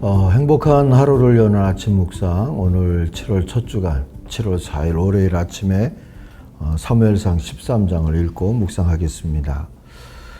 행복한 하루를 여는 아침 묵상, 오늘 7월 첫 주간 7월 4일 월요일 아침에 사무엘상 13장을 읽고 묵상하겠습니다.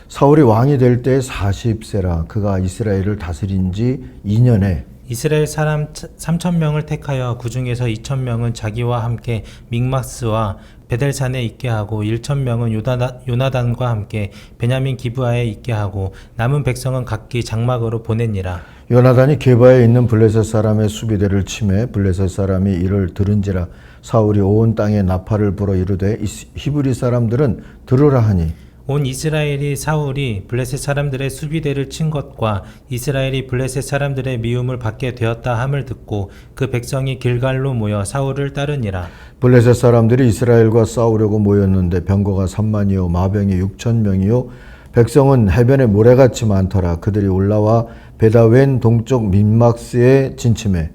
사울이 왕이 될 때 40세라 그가 이스라엘을 다스린 지 2년에 이스라엘 사람 3,000명을 택하여 그 중에서 2,000명은 자기와 함께 믹마스와 베델산에 있게 하고 1,000명은 요나단과 함께 베냐민 기브아에 있게 하고 남은 백성은 각기 장막으로 보내니라. 요나단이 게바에 있는 블레셋 사람의 수비대를 치매 블레셋 사람이 이를 들은지라 사울이 온 땅에 나팔을 불어 이르되 히브리 사람들은 들으라 하니 온 이스라엘이 사울이 블레셋 사람들의 수비대를 친 것과 이스라엘이 블레셋 사람들의 미움을 받게 되었다 함을 듣고 그 백성이 길갈로 모여 사울을 따르니라. 블레셋 사람들이 이스라엘과 싸우려고 모였는데 병거가 3만이요 마병이 6,000명이요 백성은 해변에 모래같이 많더라. 그들이 올라와 베다웬 동쪽 민막스에 진침해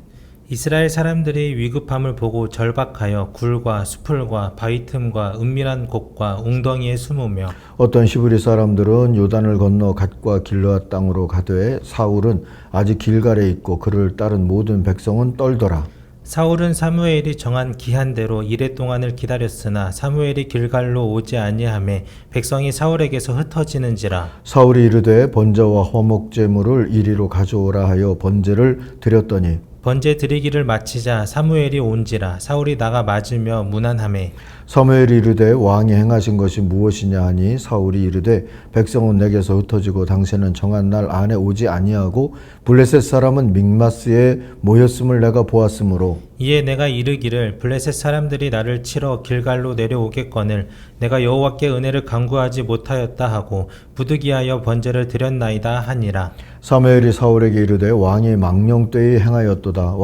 이스라엘 사람들이 위급함을 보고 절박하여 굴과 수풀과 바위 틈과 은밀한 곳과 웅덩이에 숨으며 어떤 히브리 사람들은 요단을 건너 갓과 길르앗 땅으로 가되 사울은 아직 길갈에 있고 그를 따른 모든 백성은 떨더라. 사울은 사무엘이 정한 기한대로 이레 동안을 기다렸으나 사무엘이 길갈로 오지 아니하매 백성이 사울에게서 흩어지는지라. 사울이 이르되 번제와 화목 제물을 이리로 가져오라 하여 번제를 드렸더니 번제 드리기를 마치자 사무엘이 온지라. 사울이 나가 맞으며 문안하매 사무엘이 이르되 왕이 행하신 것이 무엇이냐 하니 사울이 이르되 백성은 내게서 흩어지고 당신은 정한 날 안에 오지 아니하고 블레셋 사람은 믹마스에 모였음을 내가 보았으므로 이에 내가 이르기를 블레셋 사람들이 나를 치러 길갈로 내려오겠거늘 내가 여호와께 은혜를 간구하지 못하였다 하고 부득이하여 번제를 드렸나이다 하니라. 사무엘이 사울에게 이르되 왕이 망령되이 행하였도다.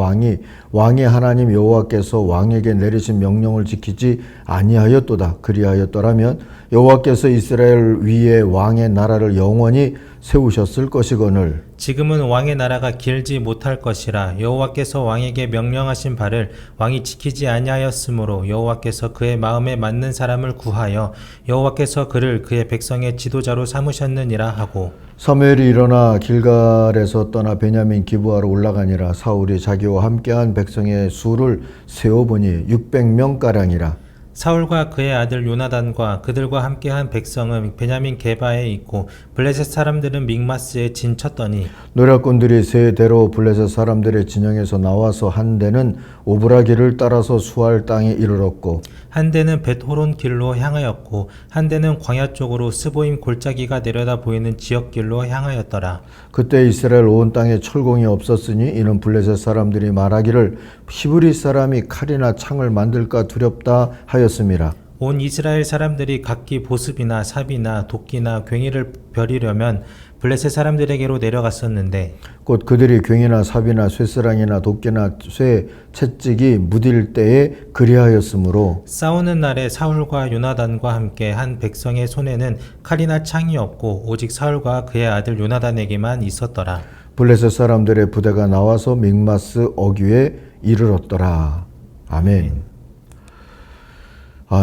왕의 하나님 여호와께서 왕에게 내리신 명령을 지키지 아니하였도다. 그리하였더라면 여호와께서 이스라엘 위에 왕의 나라를 영원히 세우셨을 것이거늘 지금은 왕의 나라가 길지 못할 것이라. 여호와께서 왕에게 명령하신 바를 왕이 지키지 아니하였으므로 여호와께서 그의 마음에 맞는 사람을 구하여 여호와께서 그를 그의 백성의 지도자로 삼으셨느니라 하고 사무엘이 일어나 길갈에서 떠나 베냐민 기브아로 올라가니라. 사울이 자기와 함께한 백성의 수를 세어보니 600명가량이라. 사울과 그의 아들 요나단과 그들과 함께한 백성은 베냐민 게바에 있고 블레셋 사람들은 믹마스에 진쳤더니 노략군들이 세 대로 블레셋 사람들의 진영에서 나와서 한 대는 오브라길을 따라서 수알 땅에 이르렀고 한 대는 벳호론 길로 향하였고 한 대는 광야 쪽으로 스보임 골짜기가 내려다 보이는 지역길로 향하였더라. 그때 이스라엘 온 땅에 철공이 없었으니 이는 블레셋 사람들이 말하기를 히브리 사람이 칼이나 창을 만들까 두렵다 하였음이라. 온 이스라엘 사람들이 각기 보습이나 삽이나 도끼나 괭이를 벼리려면 블레셋 사람들에게로 내려갔었는데 곧 그들이 괭이나 삽이나 쇠스랑이나 도끼나 쇠 채찍이 무딜 때에 그리하였으므로 싸우는 날에 사울과 요나단과 함께 한 백성의 손에는 칼이나 창이 없고 오직 사울과 그의 아들 요나단에게만 있었더라. 블레셋 사람들의 부대가 나와서 믹마스 어귀에 이르렀더라. 아멘.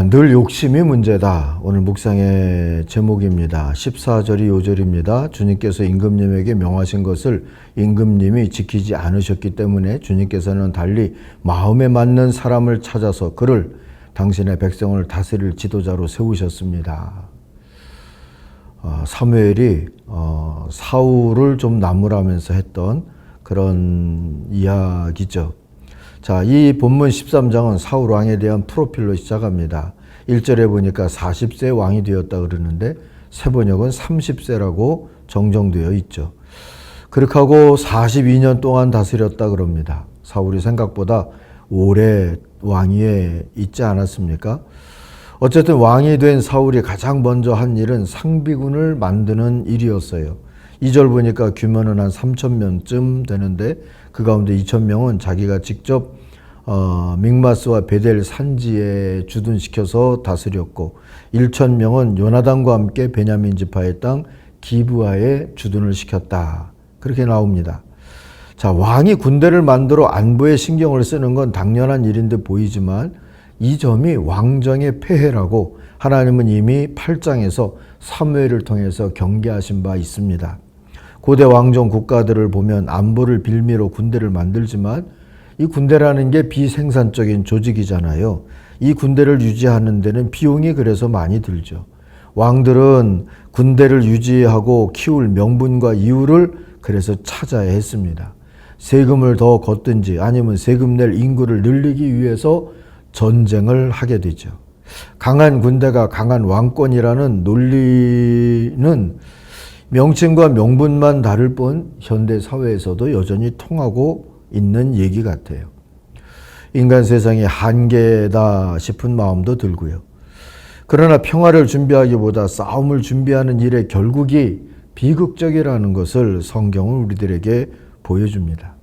늘 욕심이 문제다. 오늘 묵상의 제목입니다. 14절이 요절입니다. 주님께서 임금님에게 명하신 것을 임금님이 지키지 않으셨기 때문에 주님께서는 달리 마음에 맞는 사람을 찾아서 그를 당신의 백성을 다스릴 지도자로 세우셨습니다. 사무엘이 사울을 좀 나무라면서 했던 그런 이야기죠. 자, 이 본문 13장은 사울 왕에 대한 프로필로 시작합니다. 1절에 보니까 40세 왕이 되었다 그러는데 세번역은 30세라고 정정되어 있죠. 그렇게 하고 42년 동안 다스렸다 그럽니다. 사울이 생각보다 오래 왕위에 있지 않았습니까? 어쨌든 왕이 된 사울이 가장 먼저 한 일은 상비군을 만드는 일이었어요. 2절 보니까 규모는 한 3,000명쯤 되는데 그 가운데 2,000명은 자기가 직접 믹마스와 베델 산지에 주둔시켜서 다스렸고 1,000명은 요나단과 함께 베냐민 지파의 땅 기브아에 주둔을 시켰다. 그렇게 나옵니다. 자, 왕이 군대를 만들어 안보에 신경을 쓰는 건 당연한 일인데 보이지만 이 점이 왕정의 폐해라고 하나님은 이미 8장에서 사무엘을 통해서 경계하신 바 있습니다. 고대 왕정 국가들을 보면 안보를 빌미로 군대를 만들지만 이 군대라는 게 비생산적인 조직이잖아요. 이 군대를 유지하는 데는 비용이 그래서 많이 들죠. 왕들은 군대를 유지하고 키울 명분과 이유를 그래서 찾아야 했습니다. 세금을 더 걷든지 아니면 세금 낼 인구를 늘리기 위해서 전쟁을 하게 되죠. 강한 군대가 강한 왕권이라는 논리는 명칭과 명분만 다를 뿐 현대 사회에서도 여전히 통하고 있는 얘기 같아요. 인간 세상의 한계다 싶은 마음도 들고요. 그러나 평화를 준비하기보다 싸움을 준비하는 일의 결국이 비극적이라는 것을 성경은 우리들에게 보여줍니다.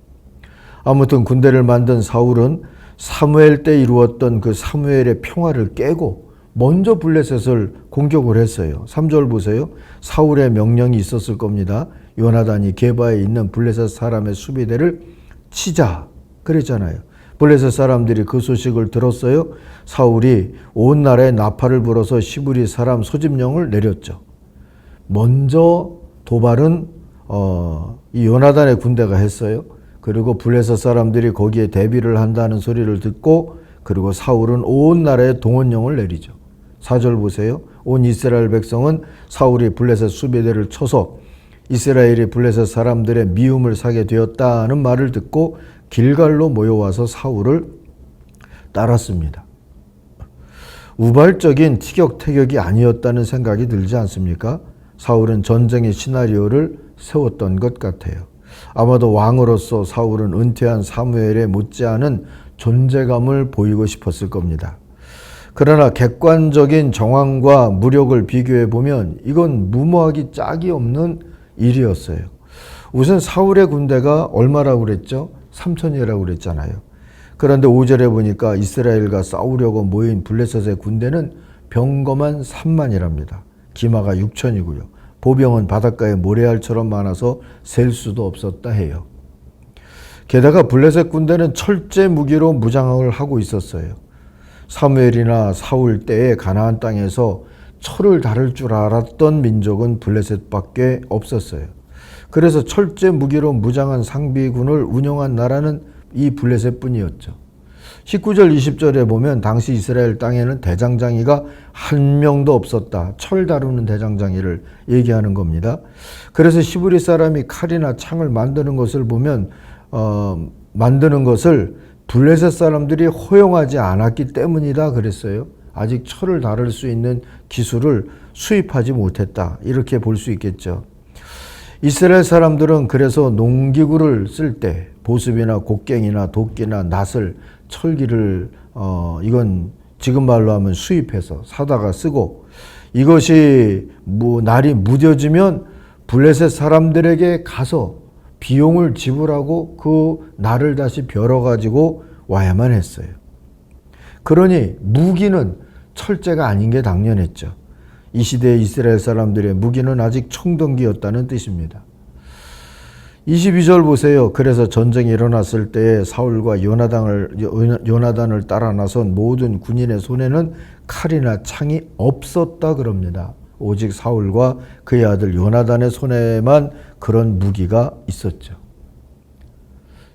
아무튼 군대를 만든 사울은 사무엘 때 이루었던 그 사무엘의 평화를 깨고 먼저 블레셋을 공격을 했어요. 3절 보세요. 사울의 명령이 있었을 겁니다. 요나단이 게바에 있는 블레셋 사람의 수비대를 치자 그랬잖아요. 블레셋 사람들이 그 소식을 들었어요. 사울이 온 나라에 나팔을 불어서 시브리 사람 소집령을 내렸죠. 먼저 도발은 이 요나단의 군대가 했어요. 그리고 블레셋 사람들이 거기에 대비를 한다는 소리를 듣고 그리고 사울은 온 나라에 동원령을 내리죠. 4절 보세요. 온 이스라엘 백성은 사울이 블레셋 수비대를 쳐서 이스라엘이 블레셋 사람들의 미움을 사게 되었다는 말을 듣고 길갈로 모여와서 사울을 따랐습니다. 우발적인 티격태격이 아니었다는 생각이 들지 않습니까? 사울은 전쟁의 시나리오를 세웠던 것 같아요. 아마도 왕으로서 사울은 은퇴한 사무엘에 못지않은 존재감을 보이고 싶었을 겁니다. 그러나 객관적인 정황과 무력을 비교해 보면 이건 무모하기 짝이 없는 일이었어요. 우선 사울의 군대가 얼마라고 그랬죠? 3천이라고 그랬잖아요. 그런데 5절에 보니까 이스라엘과 싸우려고 모인 블레셋의 군대는 병거만 3만이랍니다. 기마가 6천이고요. 보병은 바닷가에 모래알처럼 많아서 셀 수도 없었다 해요. 게다가 블레셋 군대는 철제 무기로 무장을 하고 있었어요. 사무엘이나 사울 때의 가나안 땅에서 철을 다룰 줄 알았던 민족은 블레셋밖에 없었어요. 그래서 철제 무기로 무장한 상비군을 운영한 나라는 이 블레셋뿐이었죠. 19절 20절에 보면 당시 이스라엘 땅에는 대장장이가 한 명도 없었다. 철 다루는 대장장이를 얘기하는 겁니다. 그래서 시브리 사람이 칼이나 창을 만드는 것을 보면 만드는 것을 블레셋 사람들이 허용하지 않았기 때문이다 그랬어요. 아직 철을 다룰 수 있는 기술을 수입하지 못했다. 이렇게 볼 수 있겠죠. 이스라엘 사람들은 그래서 농기구를 쓸 때 보습이나 곡괭이나 도끼나 낫을 철기를 이건 지금 말로 하면 수입해서 사다가 쓰고 이것이 날이 무뎌지면 블레셋 사람들에게 가서 비용을 지불하고 그 날을 다시 벼러가지고 와야만 했어요. 그러니 무기는 철제가 아닌 게 당연했죠. 이 시대의 이스라엘 사람들의 무기는 아직 청동기였다는 뜻입니다. 22절 보세요. 그래서 전쟁이 일어났을 때에 사울과 요나단을 따라 나선 모든 군인의 손에는 칼이나 창이 없었다 그럽니다. 오직 사울과 그의 아들 요나단의 손에만 그런 무기가 있었죠.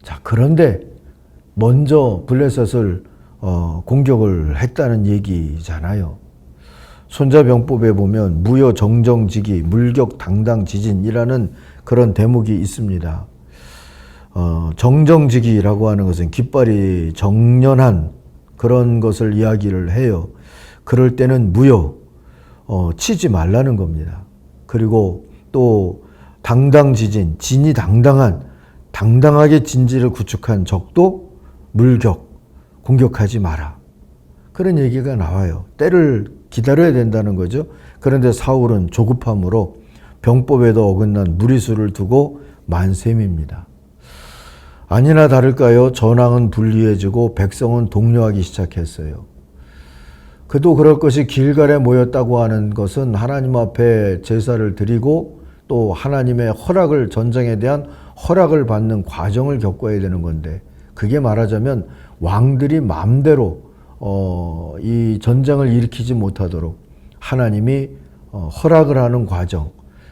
자, 그런데 먼저 블레셋을 공격을 했다는 얘기잖아요. 손자병법에 보면 무여 정정지기, 물격 당당 지진이라는 그런 대목이 있습니다. 정정지기라고 하는 것은 깃발이 정연한 그런 것을 이야기를 해요. 그럴 때는 무여, 치지 말라는 겁니다. 그리고 또 당당지진, 진이 당당하게 진지를 구축한 적도 물격, 공격하지 마라. 그런 얘기가 나와요. 때를 기다려야 된다는 거죠. 그런데 사울은 조급함으로 병법에도 어긋난 무리수를 두고 만셈입니다. 아니나 다를까요? 전황은 불리해지고 백성은 동요하기 시작했어요. 그도 그럴 것이 길갈에 모였다고 하는 것은 하나님 앞에 제사를 드리고 또 하나님의 허락을, 전쟁에 대한 허락을 받는 과정을 겪어야 되는 건데, 그게 말하자면 왕들이 마음대로 이 전쟁을 일으키지 못하도록 하나님이 허락을 하는 과정.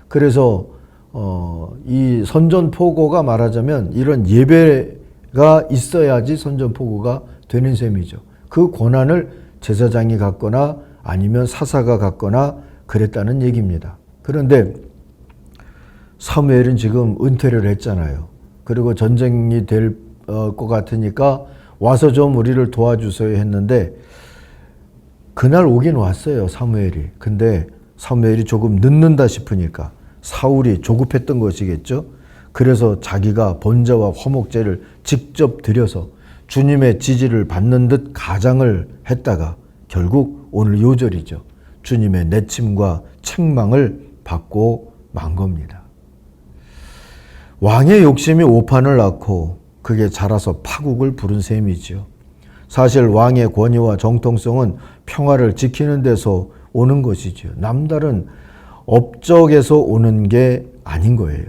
그래서 이 선전포고가 말하자면 이런 예배가 있어야지 선전포고가 되는 셈이죠. 그 권한을 제사장이 갖거나 아니면 사사가 갖거나 그랬다는 얘기입니다. 그런데 사무엘은 지금 은퇴를 했잖아요. 그리고 전쟁이 될 것 같으니까 와서 좀 우리를 도와주세요 했는데 그날 오긴 왔어요, 사무엘이. 근데 사무엘이 조금 늦는다 싶으니까 사울이 조급했던 것이겠죠. 그래서 자기가 번제와 화목제를 직접 드려서 주님의 지지를 받는 듯 가장을 했다가 결국 오늘 요절이죠. 주님의 내침과 책망을 받고 만 겁니다. 왕의 욕심이 오판을 낳고 그게 자라서 파국을 부른 셈이지요. 사실 왕의 권위와 정통성은 평화를 지키는 데서 오는 것이지요. 남다른 업적에서 오는 게 아닌 거예요.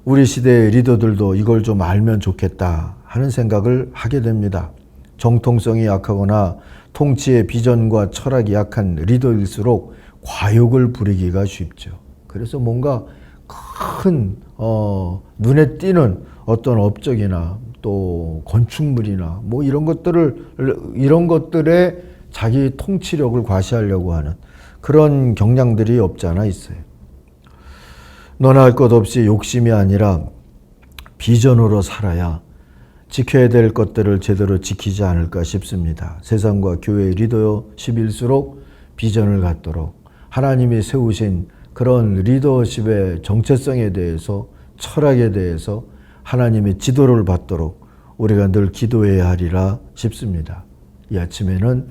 우리 시대의 리더들도 이걸 좀 알면 좋겠다 하는 생각을 하게 됩니다. 정통성이 약하거나 통치의 비전과 철학이 약한 리더일수록 과욕을 부리기가 쉽죠. 그래서 뭔가 큰 눈에 띄는 어떤 업적이나 또 건축물이나 뭐 이런 것들에 자기 통치력을 과시하려고 하는 그런 경향들이 없지 않아 있어요. 너나 할 것 없이 욕심이 아니라 비전으로 살아야 지켜야 될 것들을 제대로 지키지 않을까 싶습니다. 세상과 교회의 리더십일수록 비전을 갖도록 하나님이 세우신 그런 리더십의 정체성에 대해서 철학에 대해서 하나님의 지도를 받도록 우리가 늘 기도해야 하리라 싶습니다. 이 아침에는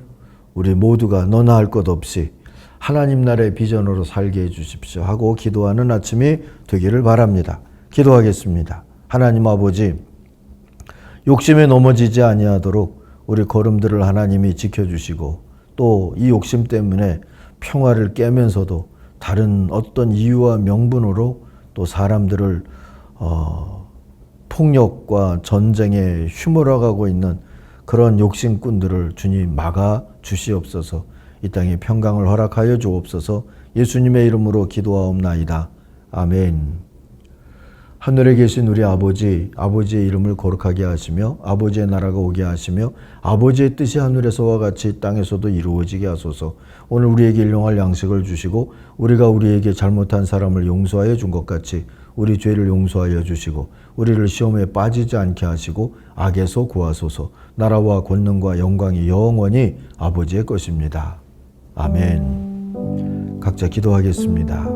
우리 모두가 너나 할 것 없이 하나님 나라의 비전으로 살게 해주십시오 하고 기도하는 아침이 되기를 바랍니다. 기도하겠습니다. 하나님 아버지, 욕심에 넘어지지 아니하도록 우리 걸음들을 하나님이 지켜주시고 또 이 욕심 때문에 평화를 깨면서도 다른 어떤 이유와 명분으로 또 사람들을 폭력과 전쟁에 휘몰아가고 있는 그런 욕심꾼들을 주님 막아 주시옵소서. 이 땅에 평강을 허락하여 주옵소서. 예수님의 이름으로 기도하옵나이다. 아멘. 하늘에 계신 우리 아버지, 아버지의 이름을 거룩하게 하시며 아버지의 나라가 오게 하시며 아버지의 뜻이 하늘에서와 같이 땅에서도 이루어지게 하소서. 오늘 우리에게 일용할 양식을 주시고 우리가 우리에게 잘못한 사람을 용서하여 준 것 같이 우리 죄를 용서하여 주시고 우리를 시험에 빠지지 않게 하시고 악에서 구하소서. 나라와 권능과 영광이 영원히 아버지의 것입니다. 아멘. 각자 기도하겠습니다.